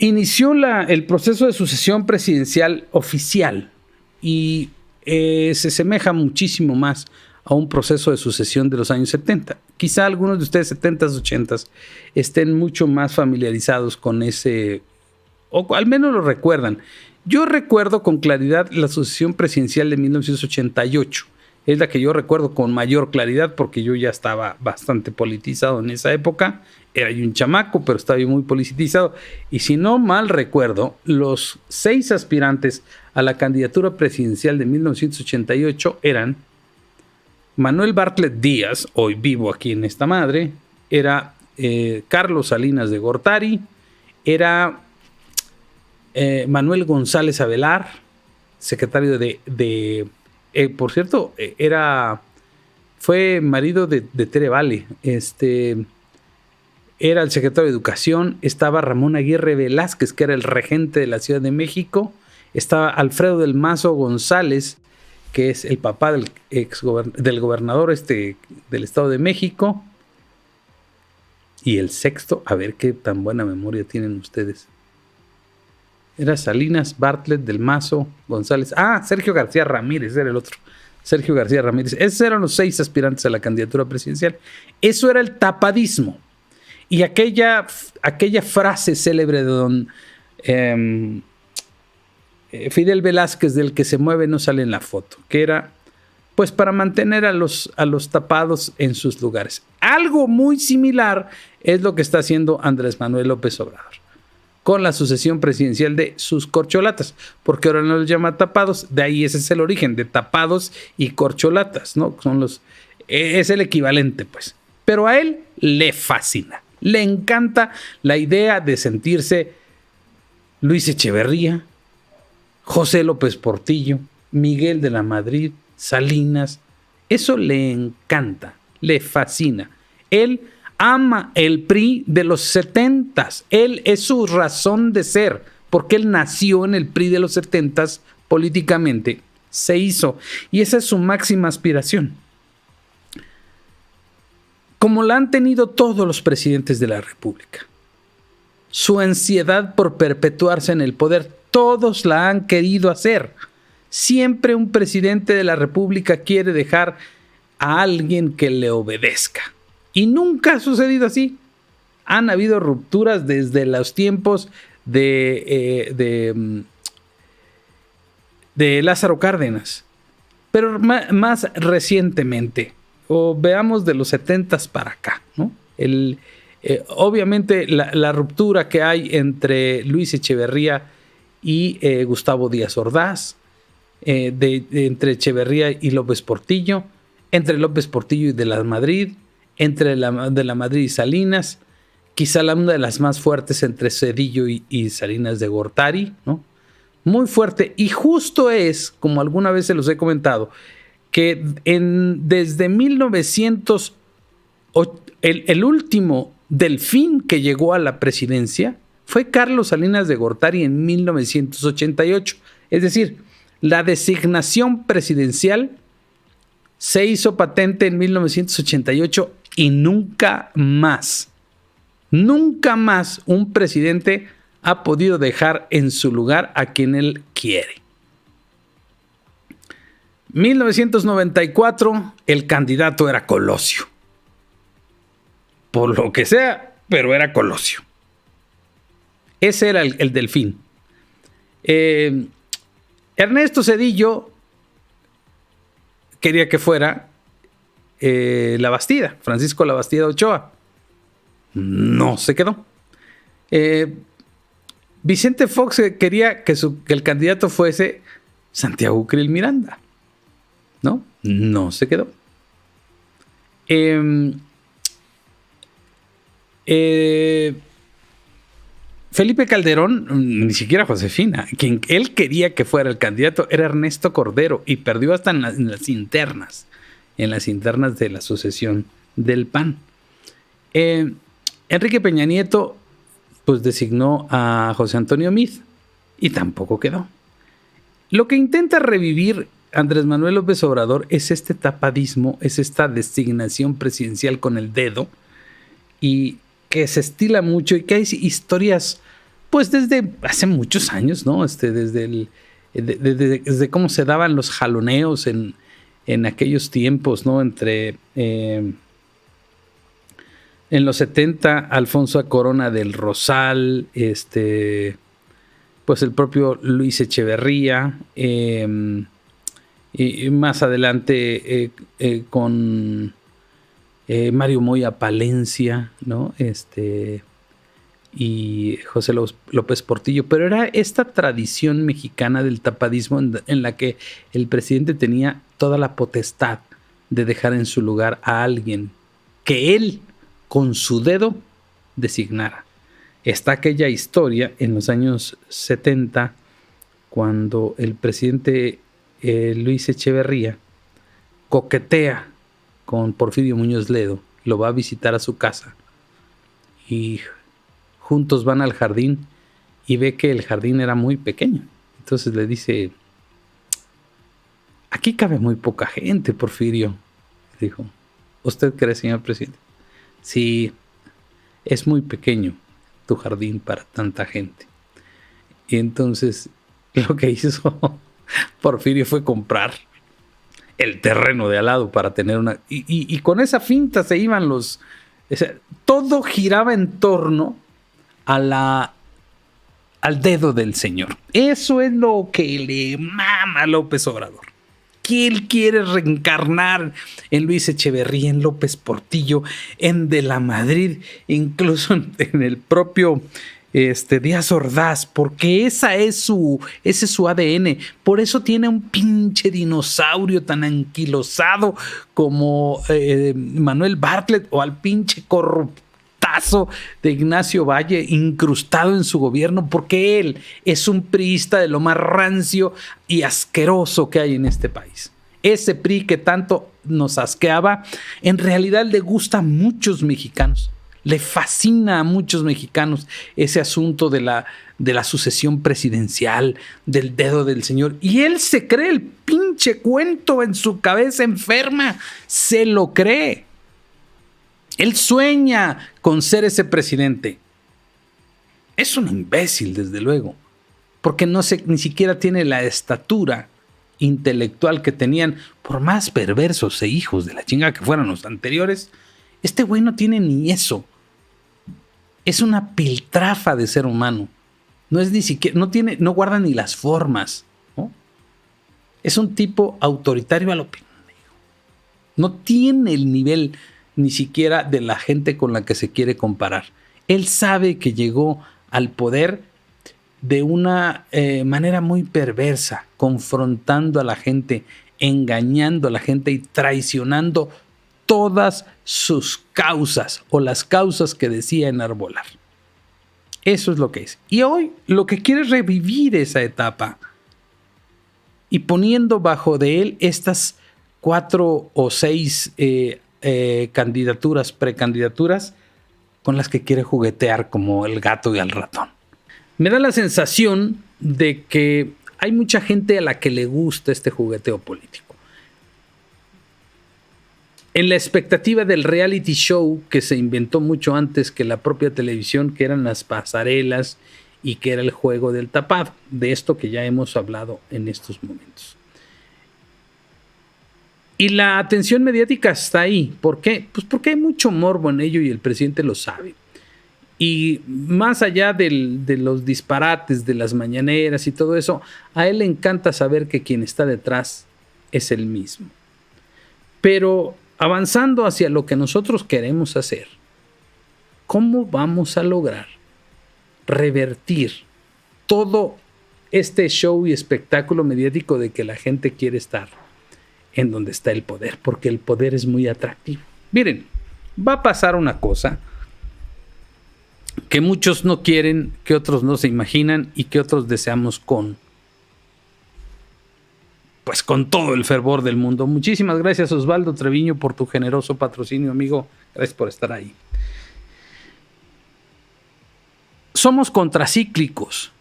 inició el proceso de sucesión presidencial oficial y se asemeja muchísimo más a un proceso de sucesión de los años 70. Quizá algunos de ustedes 70s, 80s estén mucho más familiarizados con ese, o al menos lo recuerdan. Yo recuerdo con claridad la sucesión presidencial de 1988. Es la que yo recuerdo con mayor claridad porque yo ya estaba bastante politizado en esa época. Era yo un chamaco, pero estaba yo muy politizado. Y si no mal recuerdo, los 6 aspirantes a la candidatura presidencial de 1988 eran Manuel Bartlett Díaz, hoy vivo aquí en esta madre, era Carlos Salinas de Gortari, era Manuel González Avelar, secretario por cierto, fue marido de Tere Vale, era el secretario de Educación, estaba Ramón Aguirre Velázquez, que era el regente de la Ciudad de México, estaba Alfredo del Mazo González, que es el papá del gobernador del Estado de México, y el sexto, a ver qué tan buena memoria tienen ustedes. Era Salinas, Bartlett, del Mazo, González. Sergio García Ramírez era el otro. Sergio García Ramírez. Esos eran los 6 aspirantes a la candidatura presidencial. Eso era el tapadismo. Y aquella frase célebre de don Fidel Velázquez, del que se mueve no sale en la foto, que era pues para mantener a los tapados en sus lugares. Algo muy similar es lo que está haciendo Andrés Manuel López Obrador con la sucesión presidencial de sus corcholatas, porque ahora no los llama tapados, de ahí ese es el origen, de tapados y corcholatas, ¿no? Es el equivalente, pues. Pero a él le fascina, le encanta la idea de sentirse Luis Echeverría, José López Portillo, Miguel de la Madrid, Salinas. Eso le encanta, le fascina. Él ama el PRI de los 70s. Él es su razón de ser, porque él nació en el PRI de los 70s políticamente. Se hizo. Y esa es su máxima aspiración. Como la han tenido todos los presidentes de la República. Su ansiedad por perpetuarse en el poder, todos la han querido hacer. Siempre un presidente de la República quiere dejar a alguien que le obedezca. Y nunca ha sucedido así. Han habido rupturas desde los tiempos de Lázaro Cárdenas. Pero más recientemente, o veamos de los 70s para acá, ¿no? Obviamente la ruptura que hay entre Luis Echeverría y Gustavo Díaz Ordaz, entre Echeverría y López Portillo, entre López Portillo y de la Madrid, entre de la Madrid y Salinas, quizá una de las más fuertes entre Zedillo y Salinas de Gortari, ¿no? Muy fuerte, y justo es, como alguna vez se los he comentado, que desde 1900, el último delfín que llegó a la presidencia fue Carlos Salinas de Gortari en 1988. Es decir, la designación presidencial se hizo patente en 1988 y nunca más un presidente ha podido dejar en su lugar a quien él quiere. 1994, el candidato era Colosio. Por lo que sea, pero era Colosio. Ese era el delfín. Ernesto Zedillo quería que fuera Labastida, Francisco Labastida Ochoa. No se quedó. Vicente Fox quería que el candidato fuese Santiago Krill Miranda. No se quedó. Felipe Calderón, ni siquiera Josefina, quien él quería que fuera el candidato era Ernesto Cordero y perdió hasta en las internas de la sucesión del PAN. Enrique Peña Nieto pues designó a José Antonio Meade y tampoco quedó. Lo que intenta revivir Andrés Manuel López Obrador es este tapadismo, es esta designación presidencial con el dedo y que se estila mucho y que hay historias Pues desde hace muchos años, ¿no? Desde cómo se daban los jaloneos en aquellos tiempos, ¿no? En los 70, Alfonso Corona del Rosal, pues el propio Luis Echeverría, y más adelante con Mario Moya Palencia, ¿no? Y José López Portillo, pero era esta tradición mexicana del tapadismo en la que el presidente tenía toda la potestad de dejar en su lugar a alguien que él con su dedo designara. Está aquella historia en los años 70 cuando el presidente Luis Echeverría coquetea con Porfirio Muñoz Ledo, lo va a visitar a su casa y juntos van al jardín y ve que el jardín era muy pequeño. Entonces le dice: aquí cabe muy poca gente, Porfirio. Dijo: ¿usted cree, señor presidente? Sí, es muy pequeño tu jardín para tanta gente. Y entonces lo que hizo Porfirio fue comprar el terreno de al lado para tener una... Y con esa finta se iban los... O sea, todo giraba en torno al dedo del señor. Eso es lo que le mama a López Obrador. Que él quiere reencarnar en Luis Echeverría, en López Portillo, en De la Madrid, incluso en el propio Díaz Ordaz, porque ese es su ADN. Por eso tiene un pinche dinosaurio tan anquilosado como Manuel Bartlett, o al pinche corruptazo de Ignacio Valle incrustado en su gobierno, porque él es un priista de lo más rancio y asqueroso que hay en este país. Ese PRI que tanto nos asqueaba, en realidad le gusta a muchos mexicanos. Le fascina a muchos mexicanos ese asunto de la sucesión presidencial, del dedo del señor. Y él se cree el pinche cuento en su cabeza enferma. Se lo cree. Él sueña con ser ese presidente. Es un imbécil, desde luego, porque ni siquiera tiene la estatura intelectual que tenían, por más perversos e hijos de la chingada que fueran los anteriores. Este güey no tiene ni eso. Es una piltrafa de ser humano. No es ni siquiera, no guarda ni las formas, ¿no? Es un tipo autoritario a lo pendejo. No tiene el nivel ni siquiera de la gente con la que se quiere comparar. Él sabe que llegó al poder de una manera muy perversa, confrontando a la gente, engañando a la gente y traicionando todas sus causas, o las causas que decía enarbolar. Eso es lo que es. Y hoy lo que quiere es revivir esa etapa y poniendo bajo de él estas 4 o 6 precandidaturas con las que quiere juguetear como el gato y al ratón. Me da la sensación de que hay mucha gente a la que le gusta este jugueteo político. En la expectativa del reality show que se inventó mucho antes que la propia televisión, que eran las pasarelas y que era el juego del tapado, de esto que ya hemos hablado en estos momentos. Y la atención mediática está ahí. ¿Por qué? Pues porque hay mucho morbo en ello y el presidente lo sabe. Y más allá de los disparates de las mañaneras y todo eso, a él le encanta saber que quien está detrás es él mismo. Pero avanzando hacia lo que nosotros queremos hacer, ¿cómo vamos a lograr revertir todo este show y espectáculo mediático de que la gente quiere estar en donde está el poder? Porque el poder es muy atractivo. Miren, va a pasar una cosa que muchos no quieren, que otros no se imaginan y que otros deseamos con todo el fervor del mundo. Muchísimas gracias, Osvaldo Treviño, por tu generoso patrocinio, amigo. Gracias por estar ahí. Somos contracíclicos,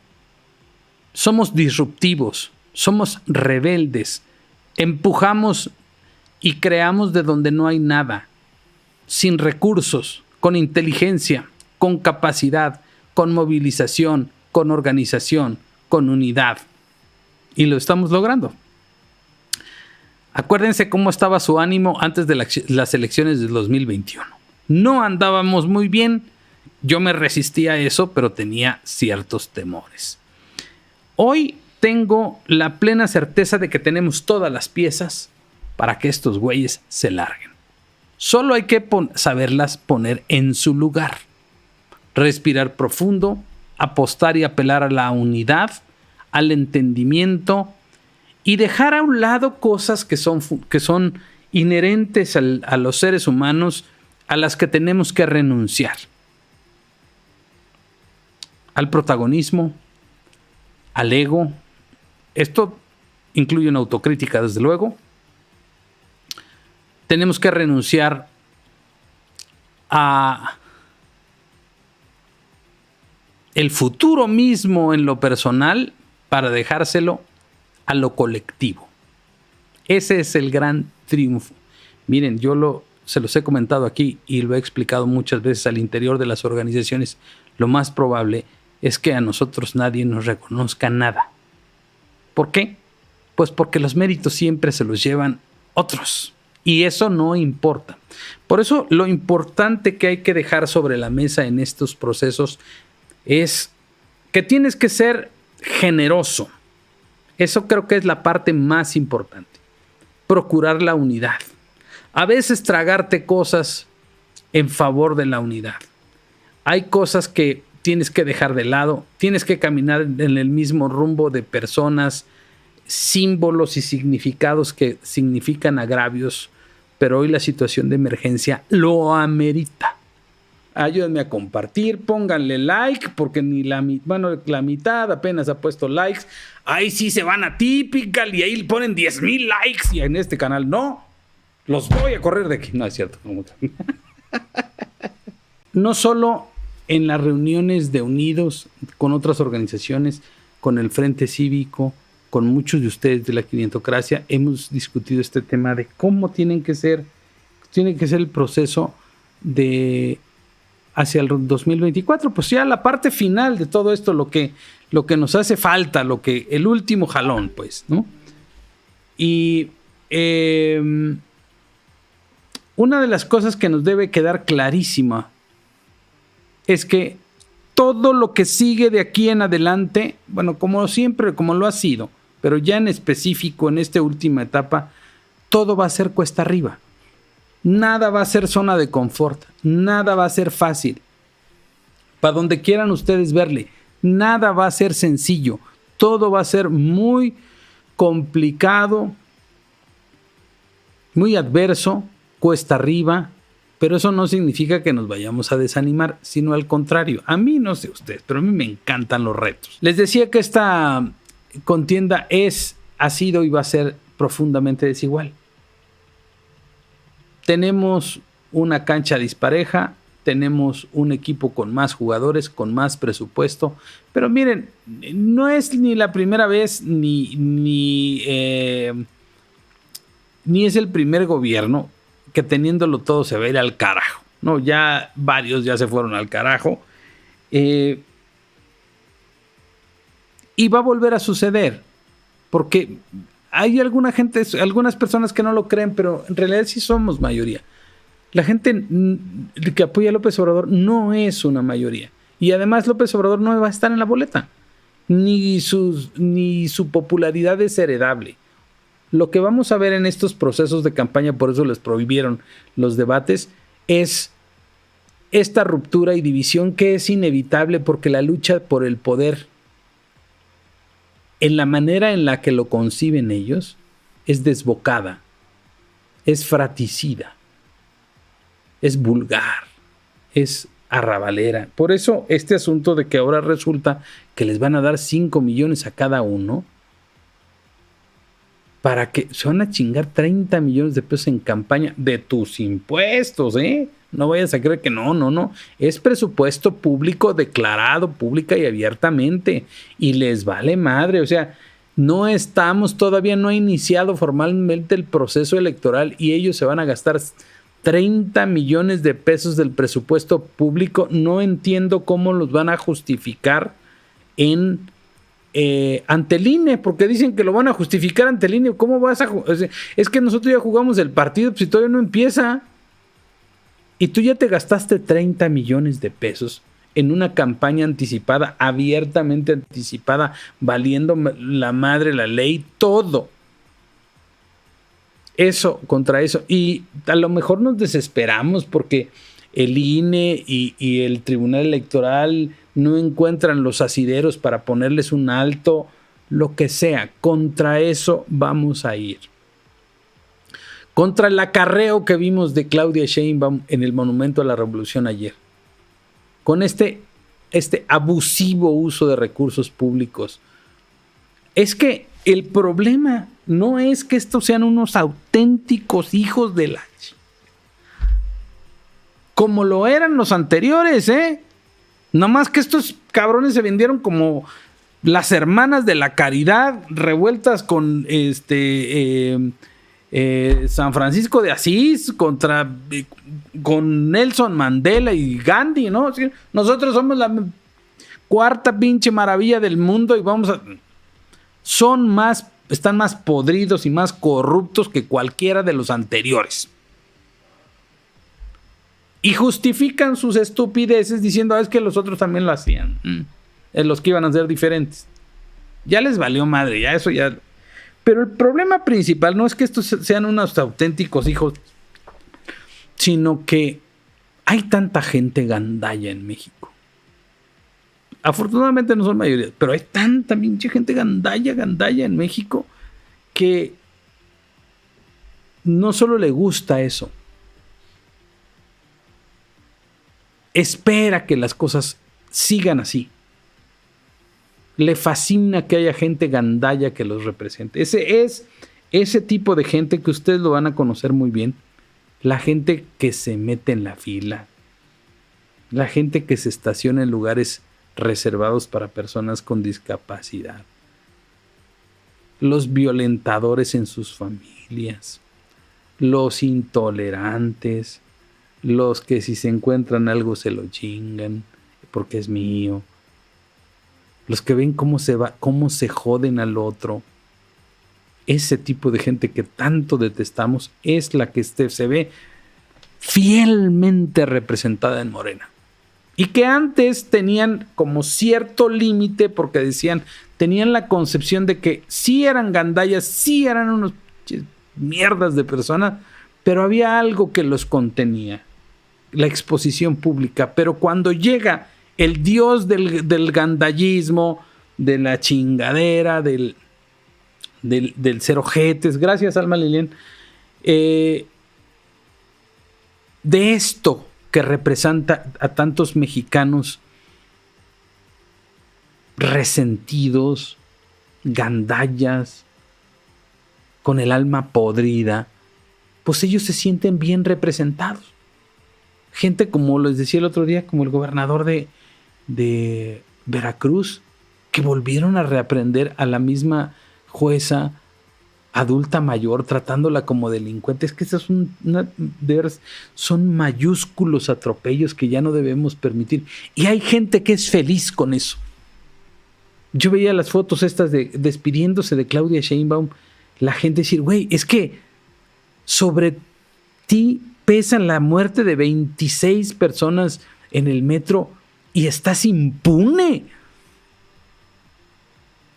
somos disruptivos, somos rebeldes, empujamos y creamos de donde no hay nada, sin recursos, con inteligencia, con capacidad, con movilización, con organización, con unidad. Y lo estamos logrando. Acuérdense cómo estaba su ánimo antes de las elecciones del 2021. No andábamos muy bien. Yo me resistía a eso, pero tenía ciertos temores. Hoy tengo la plena certeza de que tenemos todas las piezas para que estos güeyes se larguen. Solo hay que saberlas poner en su lugar. Respirar profundo, apostar y apelar a la unidad, al entendimiento y dejar a un lado cosas que son inherentes a los seres humanos, a las que tenemos que renunciar. Al protagonismo, al ego. Esto incluye una autocrítica, desde luego. Tenemos que renunciar a el futuro mismo en lo personal para dejárselo a lo colectivo. Ese es el gran triunfo. Miren, se los he comentado aquí y lo he explicado muchas veces al interior de las organizaciones. Lo más probable es que a nosotros nadie nos reconozca nada. ¿Por qué? Pues porque los méritos siempre se los llevan otros. Y eso no importa. Por eso lo importante que hay que dejar sobre la mesa en estos procesos es que tienes que ser generoso. Eso creo que es la parte más importante. Procurar la unidad. A veces tragarte cosas en favor de la unidad. Hay cosas que tienes que dejar de lado. Tienes que caminar en el mismo rumbo de personas, símbolos y significados que significan agravios. Pero hoy la situación de emergencia lo amerita. Ayúdenme a compartir, pónganle like, porque ni la mitad apenas ha puesto likes. Ahí sí se van a Typical y ahí ponen 10,000 likes y en este canal no. Los voy a correr de aquí. No, es cierto. No solo en las reuniones de Unidos con otras organizaciones, con el Frente Cívico, con muchos de ustedes de la Quinientocracia, hemos discutido este tema de cómo tiene que ser el proceso hacia el 2024, pues ya la parte final de todo esto, lo que nos hace falta, el último jalón, pues, ¿no? Y una de las cosas que nos debe quedar clarísima es que todo lo que sigue de aquí en adelante, bueno, como siempre, como lo ha sido, pero ya en específico en esta última etapa, todo va a ser cuesta arriba. Nada va a ser zona de confort, nada va a ser fácil. Para donde quieran ustedes verle, nada va a ser sencillo. Todo va a ser muy complicado, muy adverso, cuesta arriba, pero eso no significa que nos vayamos a desanimar, sino al contrario. A mí, no sé ustedes, pero a mí me encantan los retos. Les decía que esta contienda ha sido y va a ser profundamente desigual. Tenemos una cancha dispareja, tenemos un equipo con más jugadores, con más presupuesto, pero miren, no es ni la primera vez ni es el primer gobierno que teniéndolo todo se va a ir al carajo, ¿no? Ya varios ya se fueron al carajo y va a volver a suceder porque hay algunas personas que no lo creen, pero en realidad sí somos mayoría. La gente que apoya a López Obrador no es una mayoría. Y además López Obrador no va a estar en la boleta. Ni su popularidad es heredable. Lo que vamos a ver en estos procesos de campaña, por eso les prohibieron los debates, es esta ruptura y división que es inevitable porque la lucha por el poder, en la manera en la que lo conciben ellos, es desbocada, es fratricida, es vulgar, es arrabalera. Por eso este asunto de que ahora resulta que les van a dar 5 millones a cada uno, para que se van a chingar 30 millones de pesos en campaña de tus impuestos, ¿eh? No vayas a creer que no. Es presupuesto público declarado pública y abiertamente. Y les vale madre. O sea, todavía no ha iniciado formalmente el proceso electoral y ellos se van a gastar 30 millones de pesos del presupuesto público. No entiendo cómo los van a justificar ante el INE, porque dicen que lo van a justificar ante el INE. ¿Cómo vas a jugar? Es que nosotros ya jugamos el partido, pues si todavía no empieza. Y tú ya te gastaste 30 millones de pesos en una campaña anticipada, abiertamente anticipada, valiendo la madre la ley, todo. Eso, contra eso. Y a lo mejor nos desesperamos porque el INE y el Tribunal Electoral no encuentran los asideros para ponerles un alto, lo que sea. Contra eso vamos a ir. Contra el acarreo que vimos de Claudia Sheinbaum en el Monumento a la Revolución ayer. Con este abusivo uso de recursos públicos. Es que el problema no es que estos sean unos auténticos hijos de la... Como lo eran los anteriores, Nomás que estos cabrones se vendieron como las hermanas de la caridad revueltas con San Francisco de Asís con Nelson Mandela y Gandhi, ¿no? Nosotros somos la cuarta pinche maravilla del mundo y están más podridos y más corruptos que cualquiera de los anteriores. Y justifican sus estupideces diciendo, es que los otros también lo hacían. Los que iban a ser diferentes. Ya les valió madre, ya eso ya... Pero el problema principal no es que estos sean unos auténticos hijos, sino que hay tanta gente gandalla en México. Afortunadamente no son mayoría, pero hay tanta pinche gente gandalla en México que no solo le gusta eso, espera que las cosas sigan así. Le fascina que haya gente gandalla que los represente. Ese tipo de gente que ustedes lo van a conocer muy bien. La gente que se mete en la fila. La gente que se estaciona en lugares reservados para personas con discapacidad. Los violentadores en sus familias. Los intolerantes. Los que si se encuentran algo se lo chingan porque es mío. Los que ven cómo se joden al otro. Ese tipo de gente que tanto detestamos es la que se ve fielmente representada en Morena. Y que antes tenían como cierto límite porque tenían la concepción de que sí eran gandallas, sí eran unos mierdas de personas, pero había algo que los contenía. La exposición pública. Pero cuando llega el dios del gandallismo, de la chingadera, del ser ojetes. Gracias, Alma Lilian. De esto que representa a tantos mexicanos resentidos, gandallas, con el alma podrida, pues ellos se sienten bien representados. Gente como les decía el otro día, como el gobernador de Veracruz, que volvieron a reaprender a la misma jueza adulta mayor, tratándola como delincuente. Es que esos son mayúsculos atropellos que ya no debemos permitir. Y hay gente que es feliz con eso. Yo veía las fotos estas despidiéndose de Claudia Sheinbaum, la gente decir, güey, es que sobre ti pesa la muerte de 26 personas en el metro y estás impune.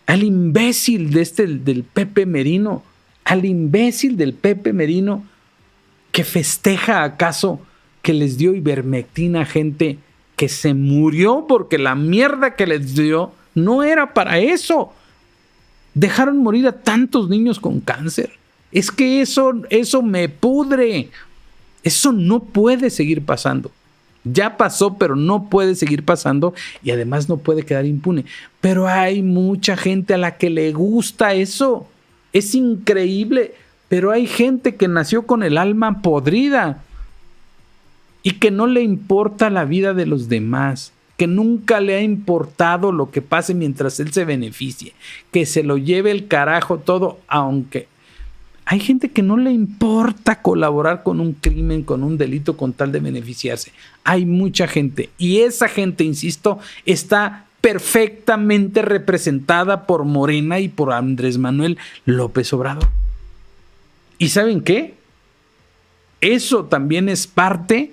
Al imbécil del Pepe Merino, que festeja acaso que les dio ivermectina a gente que se murió porque la mierda que les dio no era para eso. Dejaron morir a tantos niños con cáncer. Es que eso me pudre. Eso no puede seguir pasando. Ya pasó, pero no puede seguir pasando y además no puede quedar impune. Pero hay mucha gente a la que le gusta eso. Es increíble, pero hay gente que nació con el alma podrida y que no le importa la vida de los demás, que nunca le ha importado lo que pase mientras él se beneficie, que se lo lleve el carajo todo, aunque... Hay gente que no le importa colaborar con un crimen, con un delito, con tal de beneficiarse. Hay mucha gente. Y esa gente, insisto, está perfectamente representada por Morena y por Andrés Manuel López Obrador. ¿Y saben qué? Eso también es parte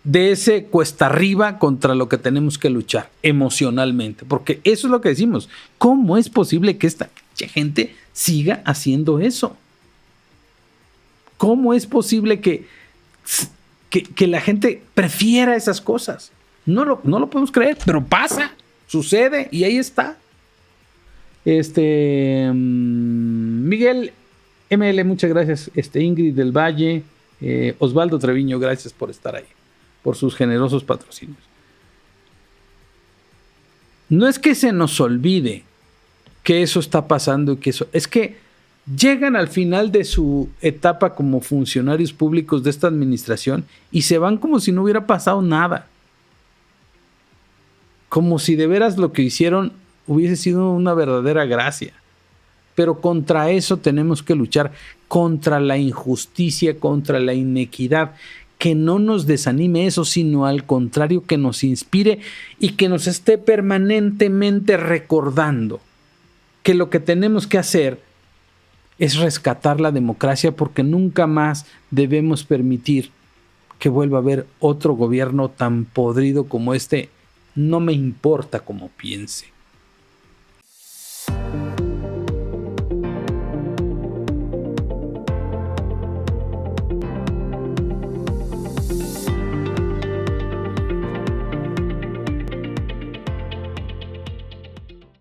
de ese cuesta arriba contra lo que tenemos que luchar emocionalmente, porque eso es lo que decimos. ¿Cómo es posible que esta gente siga haciendo eso? ¿Cómo es posible que la gente prefiera esas cosas? No lo podemos creer, pero pasa, sucede y ahí está. Miguel ML, muchas gracias. Ingrid del Valle, Osvaldo Treviño, gracias por estar ahí, por sus generosos patrocinios. No es que se nos olvide que eso está pasando y que eso es que llegan al final de su etapa como funcionarios públicos de esta administración y se van como si no hubiera pasado nada. Como si de veras lo que hicieron hubiese sido una verdadera gracia. Pero contra eso tenemos que luchar, contra la injusticia, contra la inequidad. Que no nos desanime eso, sino al contrario, que nos inspire y que nos esté permanentemente recordando que lo que tenemos que hacer es rescatar la democracia, porque nunca más debemos permitir que vuelva a haber otro gobierno tan podrido como este. No me importa cómo piense.